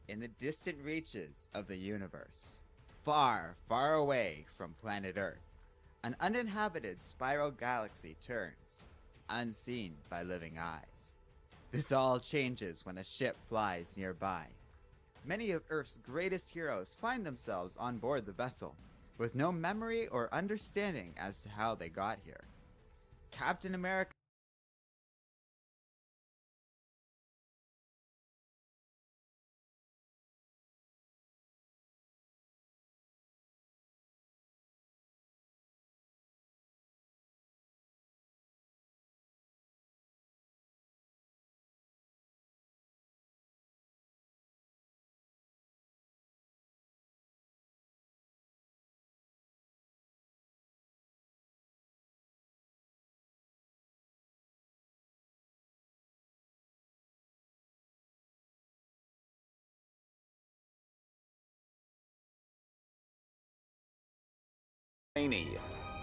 In the distant reaches of the universe, far, far away from planet Earth, an uninhabited spiral galaxy turns, unseen by living eyes. This all changes when a ship flies nearby. Many of Earth's greatest heroes find themselves on board the vessel, with no memory or understanding as to how they got here. Captain America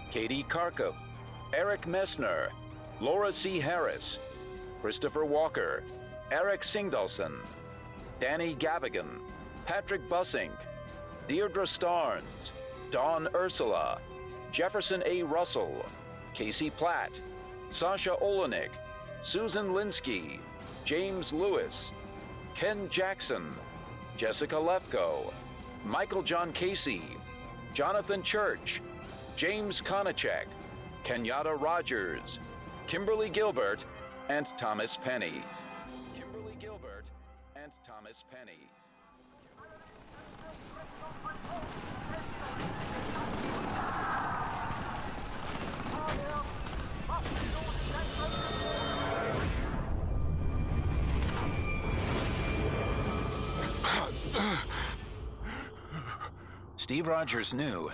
Katie Kharkov, Eric Messner, Laura C. Harris, Christopher Walker, Eric Singdalson, Danny Gavigan, Patrick Bussink, Deirdre Starnes, Dawn Ursula, Jefferson A. Russell, Casey Platt, Sasha Olenek, Susan Linsky, James Lewis, Ken Jackson, Jessica Lefko, Michael John Casey, Jonathan Church, James Konachek, Kenyatta Rogers, Kimberly Gilbert, and Thomas Penny. Kimberly Gilbert and Thomas Penny. Steve Rogers knew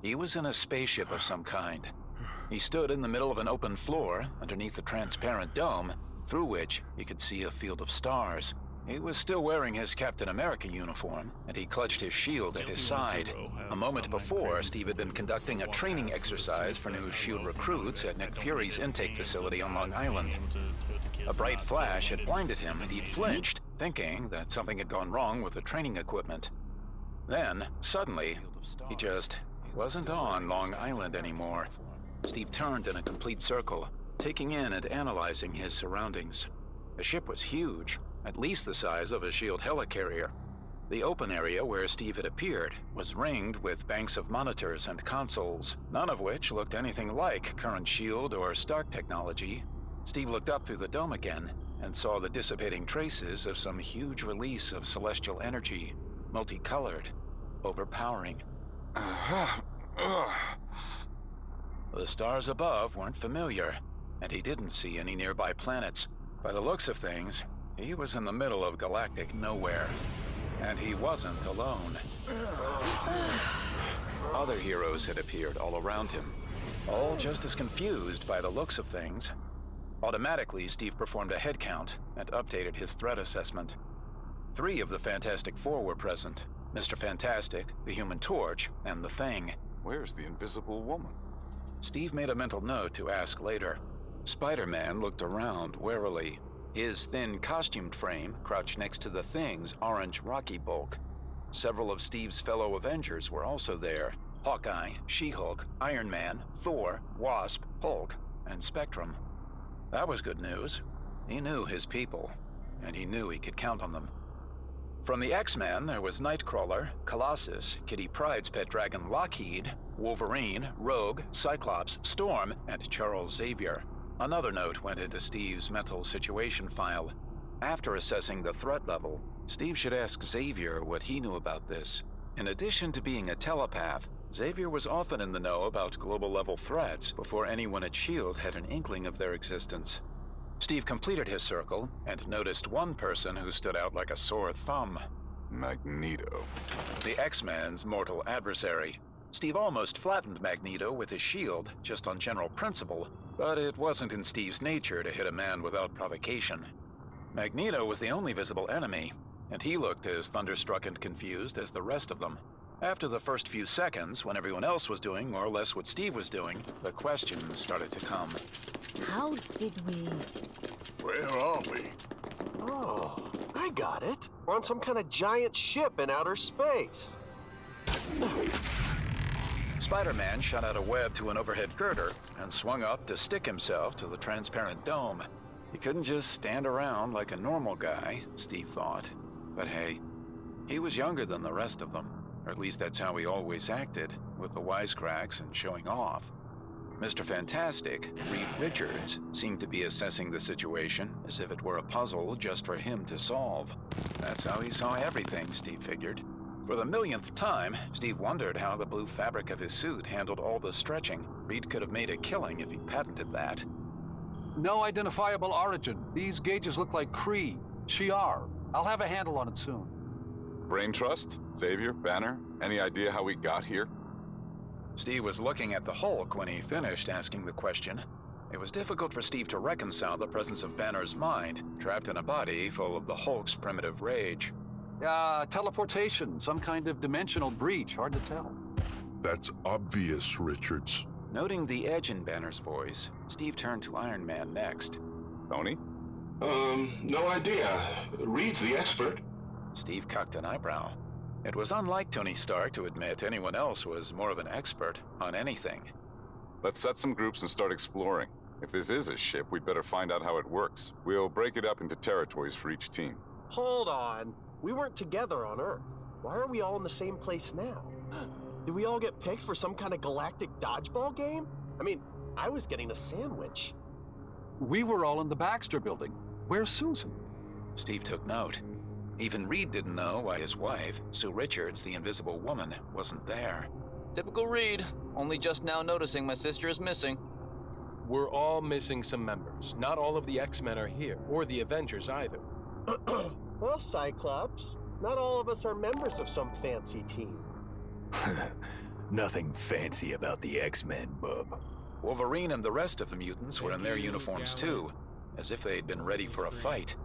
he was in a spaceship of some kind. He stood in the middle of an open floor underneath a transparent dome through which he could see a field of stars. He was still wearing his Captain America uniform, and he clutched his shield at his side. A moment before, Steve had been conducting a training exercise for new SHIELD recruits at Nick Fury's intake facility on Long Island. A bright flash had blinded him, and he'd flinched, thinking that something had gone wrong with the training equipment. Then, suddenly, he wasn't on Long Island anymore. Steve turned in a complete circle, taking in and analyzing his surroundings. The ship was huge, at least the size of a SHIELD helicarrier. The open area where Steve had appeared was ringed with banks of monitors and consoles, none of which looked anything like current SHIELD or Stark technology. Steve looked up through the dome again and saw the dissipating traces of some huge release of celestial energy, multicolored, overpowering. The stars above weren't familiar, and he didn't see any nearby planets. By the looks of things, he was in the middle of galactic nowhere, and he wasn't alone. Other heroes had appeared all around him, all just as confused by the looks of things. Automatically, Steve performed a head count and updated his threat assessment. 3 of the Fantastic Four were present: Mr. Fantastic, the Human Torch, and the Thing. Where's the Invisible Woman? Steve made a mental note to ask later. Spider-Man looked around warily. His thin costumed frame crouched next to the Thing's orange rocky bulk. Several of Steve's fellow Avengers were also there: Hawkeye, She-Hulk, Iron Man, Thor, Wasp, Hulk, and Spectrum. That was good news. He knew his people, and he knew he could count on them. From the X-Men, there was Nightcrawler, Colossus, Kitty Pryde's pet dragon Lockheed, Wolverine, Rogue, Cyclops, Storm, and Charles Xavier. Another note went into Steve's mental situation file. After assessing the threat level, Steve should ask Xavier what he knew about this. In addition to being a telepath, Xavier was often in the know about global-level threats before anyone at SHIELD had an inkling of their existence. Steve completed his circle and noticed one person who stood out like a sore thumb. Magneto. The X-Men's mortal adversary. Steve almost flattened Magneto with his shield, just on general principle, but it wasn't in Steve's nature to hit a man without provocation. Magneto was the only visible enemy, and he looked as thunderstruck and confused as the rest of them. After the first few seconds, when everyone else was doing more or less what Steve was doing, the questions started to come. How did we... Where are we? Oh, I got it. We're on some kind of giant ship in outer space. Spider-Man shot out a web to an overhead girder and swung up to stick himself to the transparent dome. He couldn't just stand around like a normal guy, Steve thought. But hey, he was younger than the rest of them, or at least that's how he always acted, with the wisecracks and showing off. Mr. Fantastic, Reed Richards, seemed to be assessing the situation as if it were a puzzle just for him to solve. That's how he saw everything, Steve figured. For the millionth time, Steve wondered how the blue fabric of his suit handled all the stretching. Reed could have made a killing if he'd patented that. No identifiable origin. These gauges look like Kree. Shi'ar. I'll have a handle on it soon. Brain Trust? Xavier? Banner? Any idea how we got here? Steve was looking at the Hulk when he finished asking the question. It was difficult for Steve to reconcile the presence of Banner's mind, trapped in a body full of the Hulk's primitive rage. Teleportation, some kind of dimensional breach, hard to tell. That's obvious, Richards. Noting the edge in Banner's voice, Steve turned to Iron Man next. Tony? No idea. Reed's the expert. Steve cocked an eyebrow. It was unlike Tony Stark to admit anyone else was more of an expert on anything. Let's set some groups and start exploring. If this is a ship, we'd better find out how it works. We'll break it up into territories for each team. Hold on. We weren't together on Earth. Why are we all in the same place now? Did we all get picked for some kind of galactic dodgeball game? I mean, I was getting a sandwich. We were all in the Baxter building. Where's Susan? Steve took note. Even Reed didn't know why his wife, Sue Richards, the Invisible Woman, wasn't there. Typical Reed. Only just now noticing my sister is missing. We're all missing some members. Not all of the X-Men are here, or the Avengers either. Well, Cyclops, not all of us are members of some fancy team. Nothing fancy about the X-Men, bub. Wolverine and the rest of the mutants were in their uniforms too, as if they'd been ready for a fight.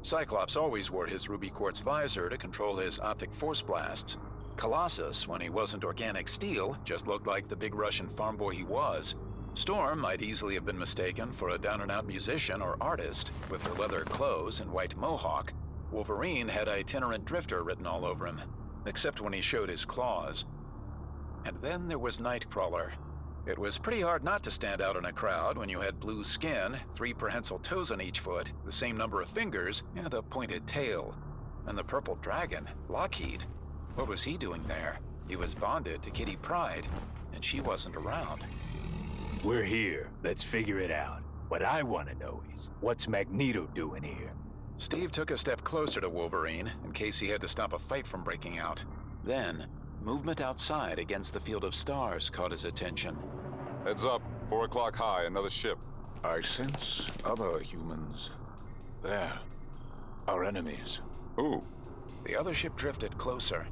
Cyclops always wore his ruby quartz visor to control his optic force blasts. Colossus, when he wasn't organic steel, just looked like the big Russian farm boy he was. Storm might easily have been mistaken for a down-and-out musician or artist, with her leather clothes and white mohawk. Wolverine had itinerant drifter written all over him, except when he showed his claws. And then there was Nightcrawler. It was pretty hard not to stand out in a crowd when you had blue skin, 3 prehensile toes on each foot, the same number of fingers, and a pointed tail. And the purple dragon, Lockheed. What was he doing there? He was bonded to Kitty Pryde, and she wasn't around. We're here. Let's figure it out. What I want to know is, what's Magneto doing here? Steve took a step closer to Wolverine in case he had to stop a fight from breaking out. Then, movement outside against the field of stars caught his attention. Heads up, 4 o'clock high, another ship. I sense other humans. There. Our enemies. Ooh. The other ship drifted closer.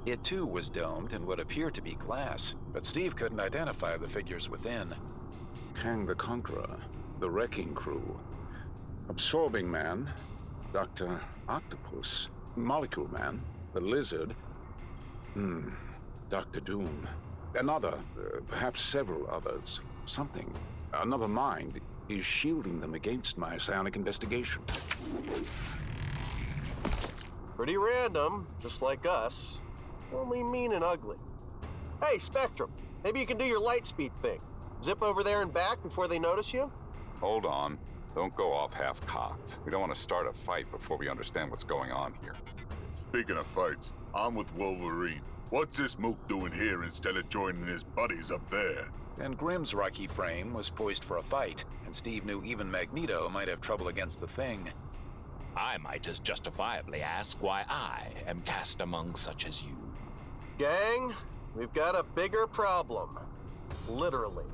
It too was domed in what appeared to be glass, but Steve couldn't identify the figures within. Kang the Conqueror, the Wrecking Crew, Absorbing Man, Dr. Octopus, Molecule Man, the Lizard, Dr. Doom, another, perhaps several others. Something, another mind, is shielding them against my psionic investigation. Pretty random, just like us. Only mean and ugly. Hey, Spectrum, maybe you can do your light speed thing. Zip over there and back before they notice you? Hold on. Don't go off half-cocked. We don't want to start a fight before we understand what's going on here. Speaking of fights, I'm with Wolverine. What's this mook doing here instead of joining his buddies up there? And Grimm's rocky frame was poised for a fight, and Steve knew even Magneto might have trouble against the Thing. I might as justifiably ask why I am cast among such as you. Gang, we've got a bigger problem. Literally.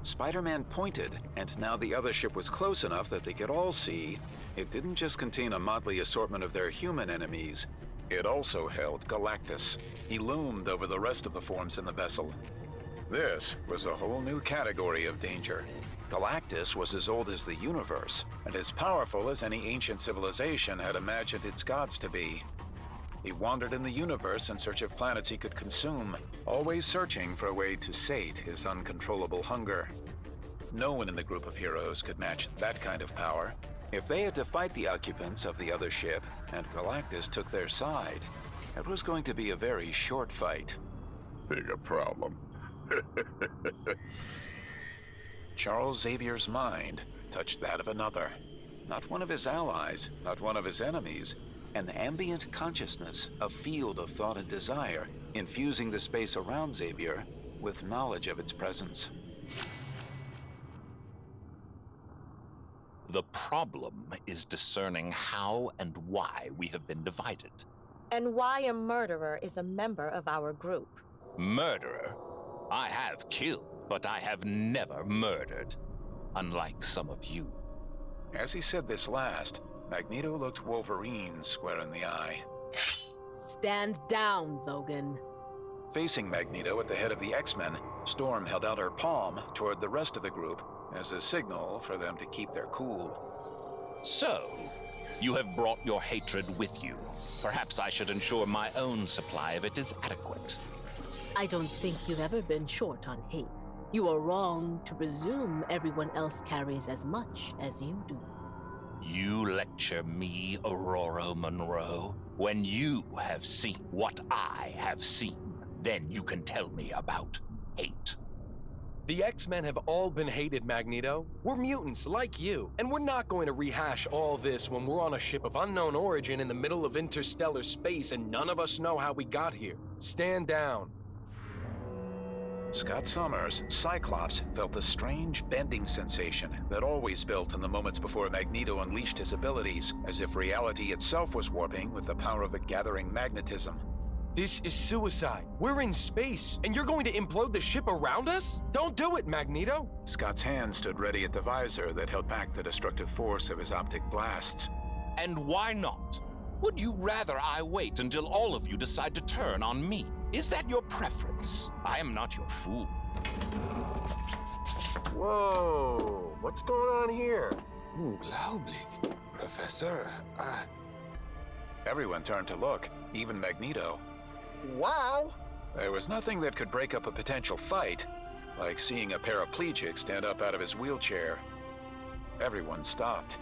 Spider-Man pointed, and now the other ship was close enough that they could all see it didn't just contain a motley assortment of their human enemies. It also held Galactus. He loomed over the rest of the forms in the vessel. This was a whole new category of danger. Galactus was as old as the universe, and as powerful as any ancient civilization had imagined its gods to be. He wandered in the universe in search of planets he could consume, always searching for a way to sate his uncontrollable hunger. No one in the group of heroes could match that kind of power. If they had to fight the occupants of the other ship, and Galactus took their side, it was going to be a very short fight. Bigger problem. Charles Xavier's mind touched that of another. Not one of his allies, not one of his enemies. An ambient consciousness, a field of thought and desire, infusing the space around Xavier with knowledge of its presence. The problem is discerning how and why we have been divided. And why a murderer is a member of our group. Murderer? I have killed, but I have never murdered. Unlike some of you. As he said this last, Magneto looked Wolverine square in the eye. Stand down, Logan. Facing Magneto at the head of the X-Men, Storm held out her palm toward the rest of the group as a signal for them to keep their cool. So, you have brought your hatred with you. Perhaps I should ensure my own supply of it is adequate. I don't think you've ever been short on hate. You are wrong to presume everyone else carries as much as you do. You lecture me, Aurora Monroe? When you have seen what I have seen, then you can tell me about hate. The X-Men have all been hated, Magneto. We're mutants like you, and we're not going to rehash all this when we're on a ship of unknown origin in the middle of interstellar space and none of us know how we got here. Stand down. Scott Summers, Cyclops, felt a strange bending sensation that always built in the moments before Magneto unleashed his abilities, as if reality itself was warping with the power of the gathering magnetism. This is suicide. We're in space, and you're going to implode the ship around us? Don't do it, Magneto! Scott's hand stood ready at the visor that held back the destructive force of his optic blasts. And why not? Would you rather I wait until all of you decide to turn on me? Is that your preference? I am not your fool. Whoa, what's going on here? Unglaublich, Professor. Everyone turned to look, even Magneto. Wow! There was nothing that could break up a potential fight, like seeing a paraplegic stand up out of his wheelchair. Everyone stopped.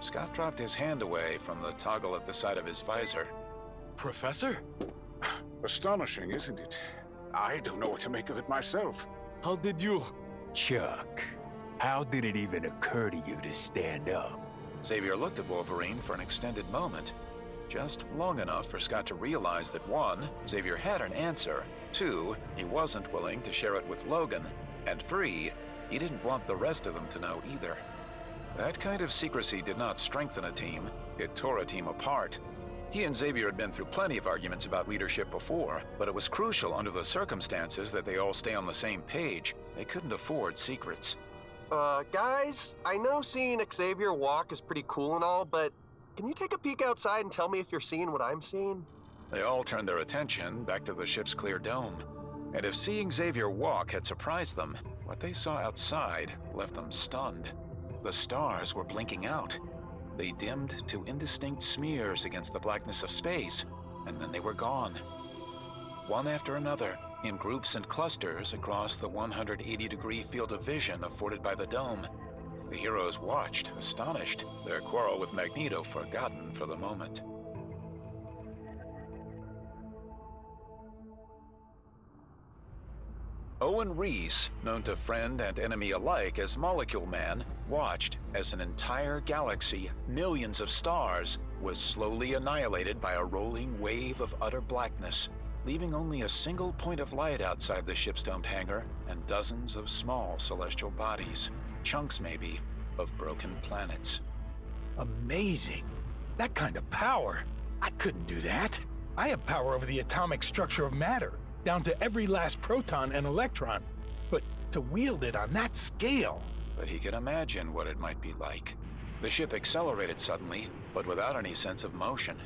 Scott dropped his hand away from the toggle at the side of his visor. Professor? Astonishing, isn't it? I don't know what to make of it myself. How did you... Chuck, how did it even occur to you to stand up? Xavier looked at Wolverine for an extended moment. Just long enough for Scott to realize that 1, Xavier had an answer, 2, he wasn't willing to share it with Logan, and 3, he didn't want the rest of them to know either. That kind of secrecy did not strengthen a team, it tore a team apart. He and Xavier had been through plenty of arguments about leadership before, but it was crucial under the circumstances that they all stay on the same page. They couldn't afford secrets. Guys, I know seeing Xavier walk is pretty cool and all, but can you take a peek outside and tell me if you're seeing what I'm seeing? They all turned their attention back to the ship's clear dome. And if seeing Xavier walk had surprised them, what they saw outside left them stunned. The stars were blinking out. They dimmed to indistinct smears against the blackness of space, and then they were gone. One after another, in groups and clusters across the 180-degree field of vision afforded by the dome. The heroes watched, astonished, their quarrel with Magneto forgotten for the moment. Owen Reese, known to friend and enemy alike as Molecule Man, watched as an entire galaxy, millions of stars, was slowly annihilated by a rolling wave of utter blackness, leaving only a single point of light outside the ship's domed hangar and dozens of small celestial bodies, chunks maybe, of broken planets. Amazing. That kind of power. I couldn't do that. I have power over the atomic structure of matter, down to every last proton and electron. But to wield it on that scale... But he could imagine what it might be like. The ship accelerated suddenly, but without any sense of motion.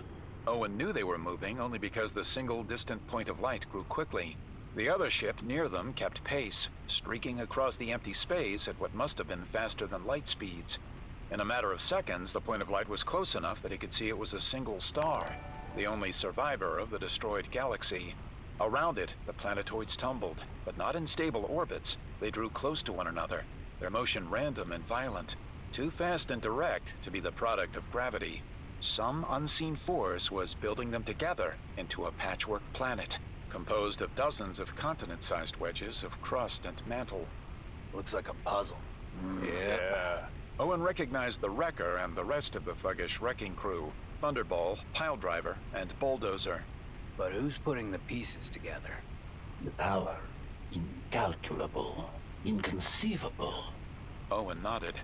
Owen knew they were moving only because the single distant point of light grew quickly. The other ship near them kept pace, streaking across the empty space at what must have been faster than light speeds. In a matter of seconds, the point of light was close enough that he could see it was a single star, the only survivor of the destroyed galaxy. Around it, the planetoids tumbled, but not in stable orbits. They drew close to one another, their motion random and violent. Too fast and direct to be the product of gravity, some unseen force was building them together into a patchwork planet, composed of dozens of continent-sized wedges of crust and mantle. Looks like a puzzle. Yeah. Owen recognized the Wrecker and the rest of the thuggish wrecking crew, Thunderball, Piledriver, and Bulldozer. But who's putting the pieces together? The power. Incalculable. Inconceivable. Owen nodded.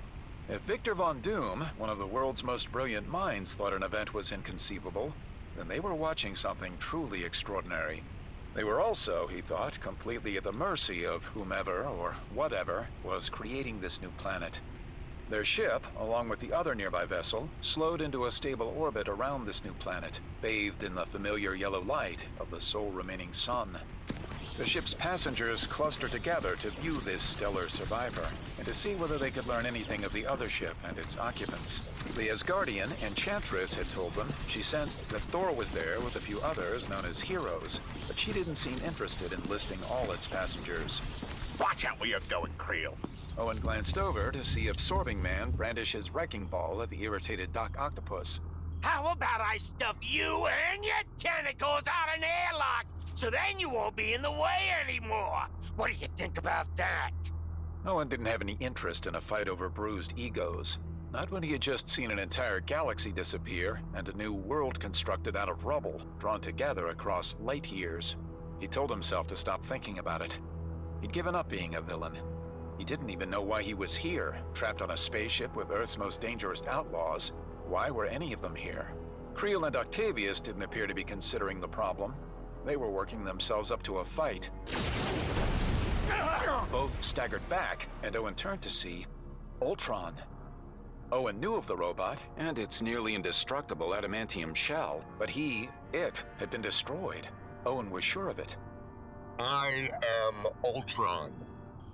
If Victor Von Doom, one of the world's most brilliant minds, thought an event was inconceivable, then they were watching something truly extraordinary. They were also, he thought, completely at the mercy of whomever or whatever was creating this new planet. Their ship, along with the other nearby vessel, slowed into a stable orbit around this new planet, bathed in the familiar yellow light of the sole remaining sun. The ship's passengers clustered together to view this stellar survivor, and to see whether they could learn anything of the other ship and its occupants. The Asgardian, Enchantress, had told them she sensed that Thor was there with a few others known as heroes, but she didn't seem interested in listing all its passengers. Watch out where you're going, Creel. Owen glanced over to see Absorbing Man brandish his wrecking ball at the irritated Doc Octopus. How about I stuff you and your tentacles out an airlock, so then you won't be in the way anymore? What do you think about that? Owen didn't have any interest in a fight over bruised egos. Not when he had just seen an entire galaxy disappear and a new world constructed out of rubble, drawn together across light years. He told himself to stop thinking about it. He'd given up being a villain. He didn't even know why he was here, trapped on a spaceship with Earth's most dangerous outlaws. Why were any of them here? Creel and Octavius didn't appear to be considering the problem. They were working themselves up to a fight. Both staggered back, and Owen turned to see Ultron. Owen knew of the robot and its nearly indestructible adamantium shell, but it had been destroyed. Owen was sure of it. I am Ultron.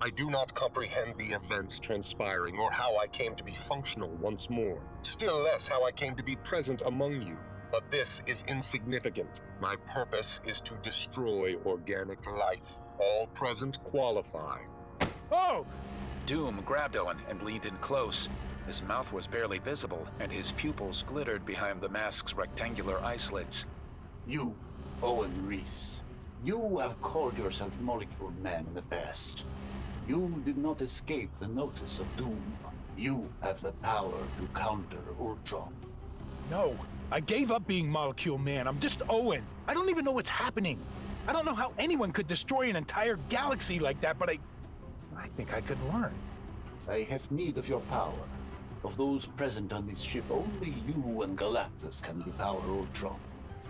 I do not comprehend the events transpiring or how I came to be functional once more. Still less how I came to be present among you. But this is insignificant. My purpose is to destroy organic life. All present qualify. Oh! Doom grabbed Owen and leaned in close. His mouth was barely visible, and his pupils glittered behind the mask's rectangular eye slits. You, Owen Reese. You have called yourself Molecule Man in the past. You did not escape the notice of Doom. You have the power to counter Ultron. No, I gave up being Molecule Man. I'm just Owen. I don't even know what's happening. I don't know how anyone could destroy an entire galaxy like that, but I think I could learn. I have need of your power. Of those present on this ship, only you and Galactus can depower Ultron.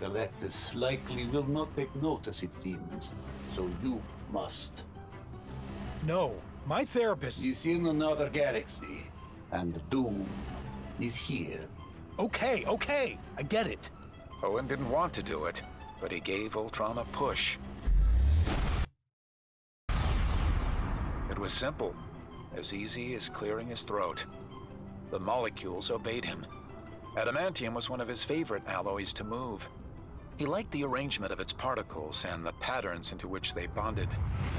Galactus likely will not take notice, it seems, so you must. No, my therapist is in another galaxy, and Doom is here. Okay, I get it. Owen didn't want to do it, but he gave Ultron a push. It was simple, as easy as clearing his throat. The molecules obeyed him. Adamantium was one of his favorite alloys to move. He liked the arrangement of its particles and the patterns into which they bonded.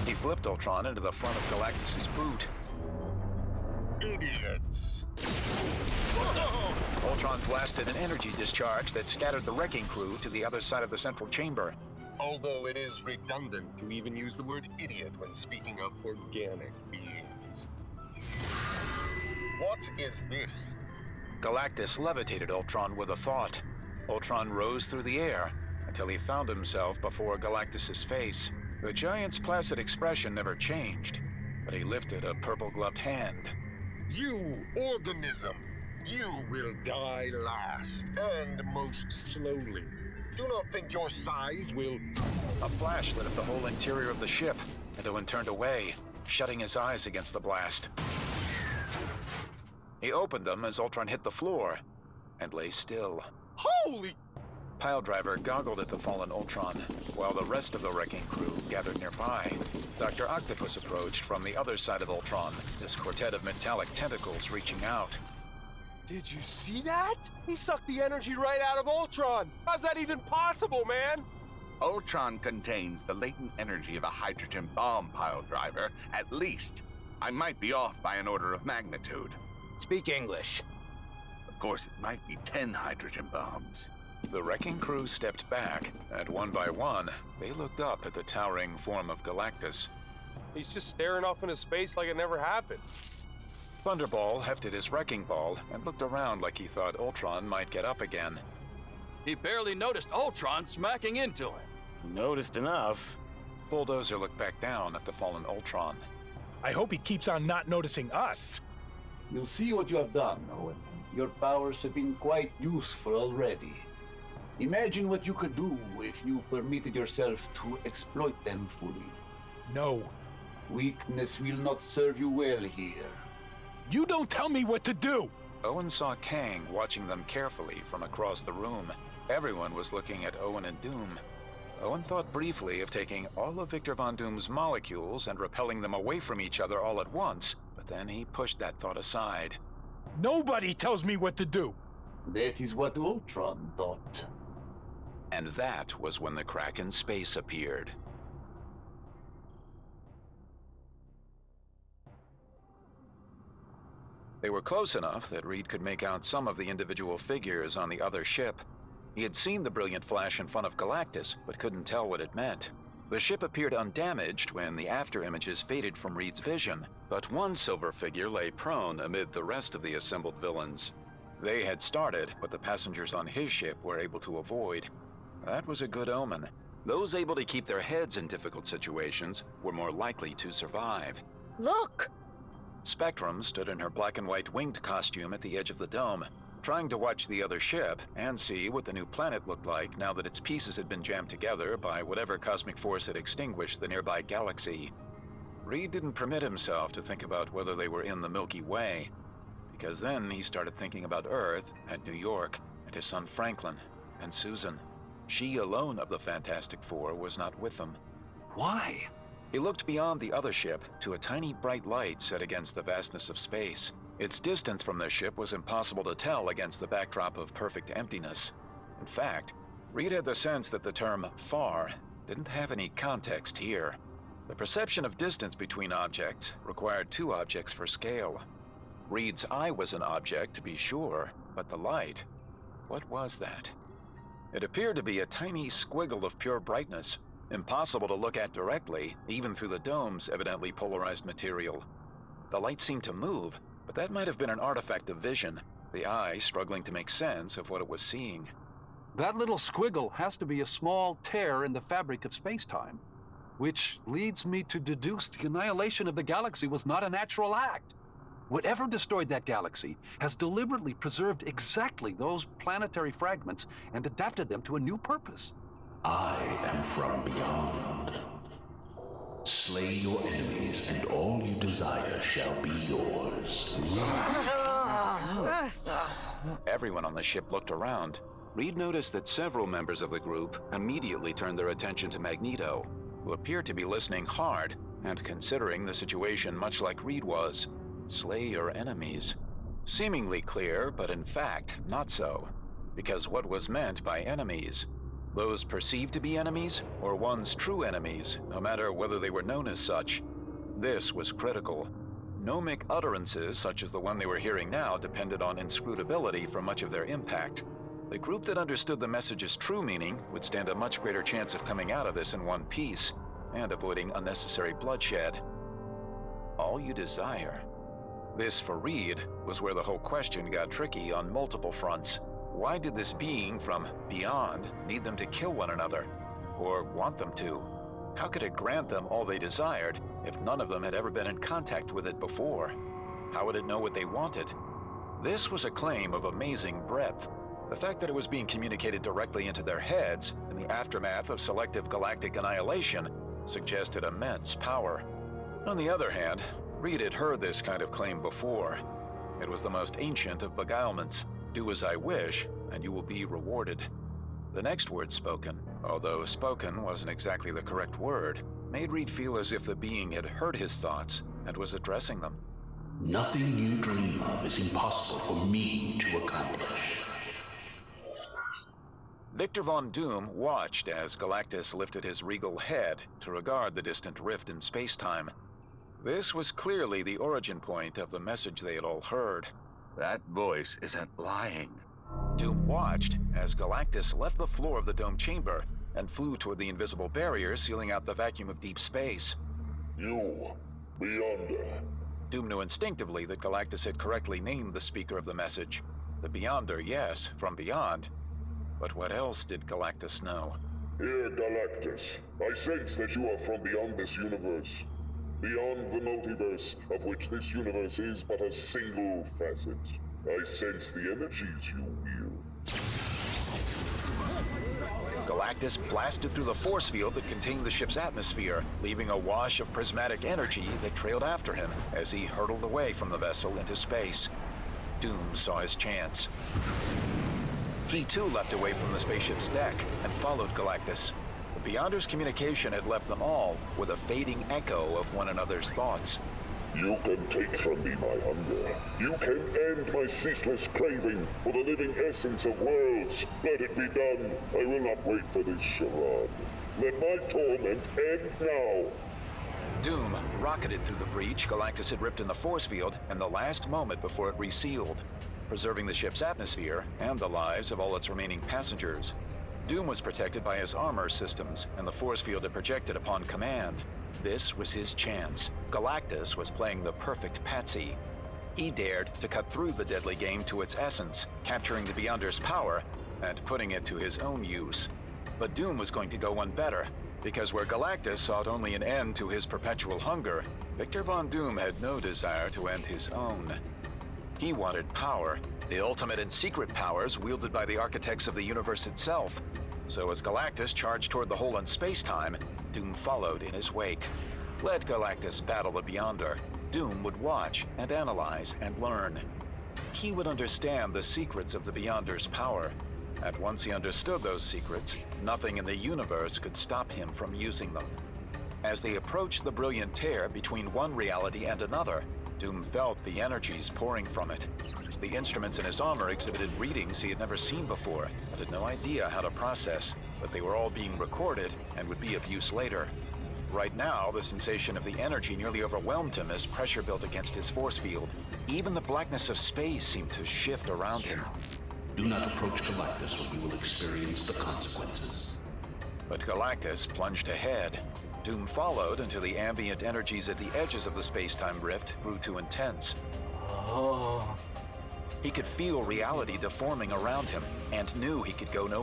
He flipped Ultron into the front of Galactus's boot. Idiots! Ultron blasted an energy discharge that scattered the wrecking crew to the other side of the central chamber. Although it is redundant to even use the word idiot when speaking of organic beings. What is this? Galactus levitated Ultron with a thought. Ultron rose through the air until he found himself before Galactus's face. The giant's placid expression never changed, but he lifted a purple-gloved hand. You, organism! You will die last, and most slowly. Do not think your size will... A flash lit up the whole interior of the ship, and Owen turned away, shutting his eyes against the blast. He opened them as Ultron hit the floor, and lay still. Holy... Piledriver goggled at the fallen Ultron, while the rest of the wrecking crew gathered nearby. Dr. Octopus approached from the other side of Ultron, this quartet of metallic tentacles reaching out. Did you see that? He sucked the energy right out of Ultron! How's that even possible, man? Ultron contains the latent energy of a hydrogen bomb, Piledriver. At least. I might be off by an order of magnitude. Speak English. Of course, it might be 10 hydrogen bombs. The wrecking crew stepped back, and one by one, they looked up at the towering form of Galactus. He's just staring off into space like it never happened. Thunderball hefted his wrecking ball and looked around like he thought Ultron might get up again. He barely noticed Ultron smacking into him. Noticed enough. Bulldozer looked back down at the fallen Ultron. I hope he keeps on not noticing us. You see what you have done, Owen. Your powers have been quite useful already. Imagine what you could do if you permitted yourself to exploit them fully. No. Weakness will not serve you well here. You don't tell me what to do! Owen saw Kang watching them carefully from across the room. Everyone was looking at Owen and Doom. Owen thought briefly of taking all of Victor Von Doom's molecules and repelling them away from each other all at once, but then he pushed that thought aside. Nobody tells me what to do! That is what Ultron thought. And that was when the crack in space appeared. They were close enough that Reed could make out some of the individual figures on the other ship. He had seen the brilliant flash in front of Galactus, but couldn't tell what it meant. The ship appeared undamaged when the after images faded from Reed's vision, but one silver figure lay prone amid the rest of the assembled villains. They had started, but the passengers on his ship were able to avoid. That was a good omen. Those able to keep their heads in difficult situations were more likely to survive. Look! Spectrum stood in her black and white winged costume at the edge of the dome, trying to watch the other ship and see what the new planet looked like now that its pieces had been jammed together by whatever cosmic force had extinguished the nearby galaxy. Reed didn't permit himself to think about whether they were in the Milky Way, because then he started thinking about Earth and New York and his son Franklin and Susan. She alone of the Fantastic Four was not with them. Why? He looked beyond the other ship to a tiny bright light set against the vastness of space. Its distance from their ship was impossible to tell against the backdrop of perfect emptiness. In fact, Reed had the sense that the term far didn't have any context here. The perception of distance between objects required two objects for scale. Reed's eye was an object, to be sure, but the light, what was that? It appeared to be a tiny squiggle of pure brightness, impossible to look at directly, even through the dome's evidently polarized material. The light seemed to move, but that might have been an artifact of vision, the eye struggling to make sense of what it was seeing. That little squiggle has to be a small tear in the fabric of space-time, which leads me to deduce the annihilation of the galaxy was not a natural act. Whatever destroyed that galaxy has deliberately preserved exactly those planetary fragments and adapted them to a new purpose. I am from beyond. Slay your enemies, and all you desire shall be yours. Everyone on the ship looked around. Reed noticed that several members of the group immediately turned their attention to Magneto, who appeared to be listening hard and considering the situation much like Reed was. Slay your enemies. Seemingly clear, but in fact not so. Because what was meant by enemies? Those perceived to be enemies, or one's true enemies, no matter whether they were known as such? This was critical. Gnomic utterances, such as the one they were hearing now, depended on inscrutability for much of their impact. The group that understood the message's true meaning would stand a much greater chance of coming out of this in one piece, and avoiding unnecessary bloodshed. All you desire. This, for Reed, was where the whole question got tricky on multiple fronts. Why did this being from beyond need them to kill one another? Or want them to? How could it grant them all they desired if none of them had ever been in contact with it before? How would it know what they wanted? This was a claim of amazing breadth. The fact that it was being communicated directly into their heads in the aftermath of selective galactic annihilation suggested immense power. On the other hand, Reed had heard this kind of claim before. It was the most ancient of beguilements. Do as I wish, and you will be rewarded. The next word spoken, although spoken wasn't exactly the correct word, made Reed feel as if the being had heard his thoughts and was addressing them. Nothing you dream of is impossible for me to accomplish. Victor Von Doom watched as Galactus lifted his regal head to regard the distant rift in space-time. This was clearly the origin point of the message they had all heard. That voice isn't lying. Doom watched as Galactus left the floor of the dome chamber and flew toward the invisible barrier sealing out the vacuum of deep space. You, Beyonder. Doom knew instinctively that Galactus had correctly named the speaker of the message. The Beyonder, yes, from beyond. But what else did Galactus know? Here, Galactus, I sense that you are from beyond this universe. Beyond the multiverse, of which this universe is but a single facet. I sense the energies you wield. Galactus blasted through the force field that contained the ship's atmosphere, leaving a wash of prismatic energy that trailed after him as he hurtled away from the vessel into space. Doom saw his chance. He too leapt away from the spaceship's deck and followed Galactus. The Beyonder's communication had left them all with a fading echo of one another's thoughts. You can take from me my hunger. You can end my ceaseless craving for the living essence of worlds. Let it be done. I will not wait for this charade. Let my torment end now. Doom rocketed through the breach Galactus had ripped in the force field in the last moment before it resealed, preserving the ship's atmosphere and the lives of all its remaining passengers. Doom was protected by his armor systems and the force field it projected upon command. This was his chance. Galactus was playing the perfect patsy. He dared to cut through the deadly game to its essence, capturing the Beyonder's power and putting it to his own use. But Doom was going to go one better, because where Galactus sought only an end to his perpetual hunger, Victor Von Doom had no desire to end his own. He wanted power, the ultimate and secret powers wielded by the architects of the universe itself. So as Galactus charged toward the hole in space-time, Doom followed in his wake. Let Galactus battle the Beyonder. Doom would watch and analyze and learn. He would understand the secrets of the Beyonder's power. And once he understood those secrets, nothing in the universe could stop him from using them. As they approached the brilliant tear between one reality and another, Doom felt the energies pouring from it. The instruments in his armor exhibited readings he had never seen before and had no idea how to process, but they were all being recorded and would be of use later. Right now, the sensation of the energy nearly overwhelmed him as pressure built against his force field. Even the blackness of space seemed to shift around him. Do not approach Galactus or you will experience the consequences. But Galactus plunged ahead. Doom followed until the ambient energies at the edges of the space-time rift grew too intense. He could feel reality deforming around him and knew he could go no